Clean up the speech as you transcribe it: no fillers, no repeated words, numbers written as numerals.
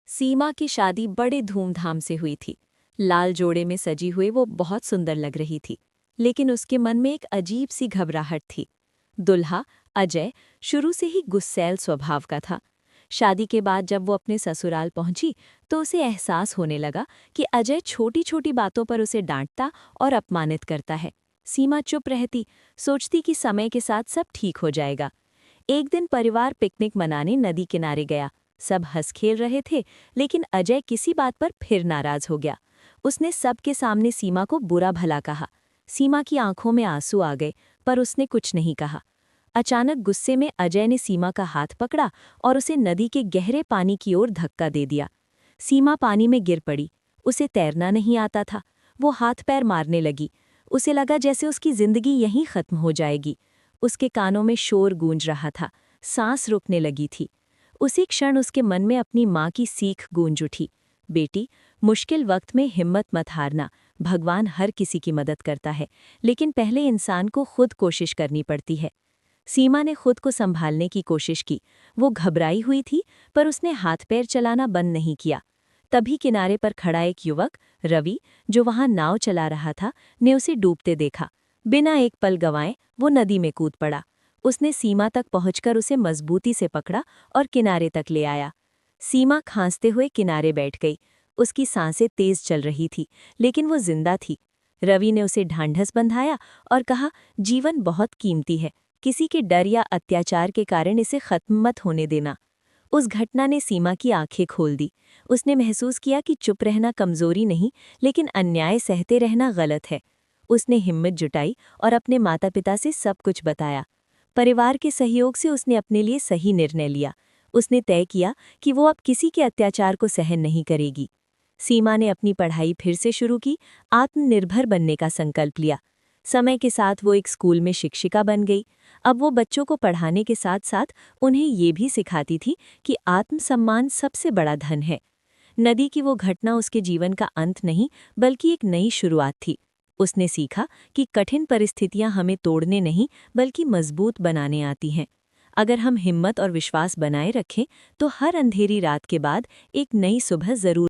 सीमा की शादी बड़े धूमधाम से हुई थी। लाल जोड़े में सजी हुई वो बहुत सुंदर लग रही थी, लेकिन उसके मन में एक अजीब सी घबराहट थी। दुल्हा अजय शुरू से ही गुस्सैल स्वभाव का था। शादी के बाद जब वो अपने ससुराल पहुंची तो उसे एहसास होने लगा कि अजय छोटी छोटी बातों पर उसे डांटता और अपमानित करता है। सीमा चुप रहती, सोचती कि समय के साथ सब ठीक हो जाएगा। एक दिन परिवार पिकनिक मनाने नदी किनारे गया। सब हंस खेल रहे थे, लेकिन अजय किसी बात पर फिर नाराज हो गया। उसने सबके सामने सीमा को बुरा भला कहा। सीमा की आंखों में आंसू आ गए, पर उसने कुछ नहीं कहा। अचानक गुस्से में अजय ने सीमा का हाथ पकड़ा और उसे नदी के गहरे पानी की ओर धक्का दे दिया। सीमा पानी में गिर पड़ी। उसे तैरना नहीं आता था। वो हाथ पैर मारने लगी। उसे लगा जैसे उसकी जिंदगी यहीं खत्म हो जाएगी। उसके कानों में शोर गूंज रहा था, सांस रुकने लगी थी। उसी क्षण उसके मन में अपनी माँ की सीख गूंज उठी, बेटी, मुश्किल वक्त में हिम्मत मत हारना। भगवान हर किसी की मदद करता है, लेकिन पहले इंसान को खुद कोशिश करनी पड़ती है। सीमा ने खुद को संभालने की कोशिश की। वो घबराई हुई थी, पर उसने हाथ पैर चलाना बंद नहीं किया। तभी किनारे पर खड़ा एक युवक, रवि, जो वहां नाव चला रहा था, ने उसे डूबते देखा। बिना एक पल गंवाए वो नदी में कूद पड़ा। उसने सीमा तक पहुंचकर उसे मजबूती से पकड़ा और किनारे तक ले आया। सीमा खांसते हुए किनारे बैठ गई। उसकी सांसें तेज चल रही थी, लेकिन वो जिंदा थी। रवि ने उसे ढांढस बंधाया और कहा, जीवन बहुत कीमती है, किसी के डर या अत्याचार के कारण इसे खत्म मत होने देना। उस घटना ने सीमा की आंखें खोल दी। उसने महसूस किया कि चुप रहना कमजोरी नहीं, लेकिन अन्याय सहते रहना गलत है। उसने हिम्मत जुटाई और अपने माता पिता से सब कुछ बताया। परिवार के सहयोग से उसने अपने लिए सही निर्णय लिया। उसने तय किया कि वो अब किसी के अत्याचार को सहन नहीं करेगी। सीमा ने अपनी पढ़ाई फिर से शुरू की, आत्मनिर्भर बनने का संकल्प लिया। समय के साथ वो एक स्कूल में शिक्षिका बन गई। अब वो बच्चों को पढ़ाने के साथ साथ उन्हें ये भी सिखाती थी कि आत्मसम्मान सबसे बड़ा धन है। नदी की वो घटना उसके जीवन का अंत नहीं, बल्कि एक नई शुरुआत थी। उसने सीखा कि कठिन परिस्थितियां हमें तोड़ने नहीं, बल्कि मजबूत बनाने आती हैं। अगर हम हिम्मत और विश्वास बनाए रखें, तो हर अंधेरी रात के बाद एक नई सुबह जरूर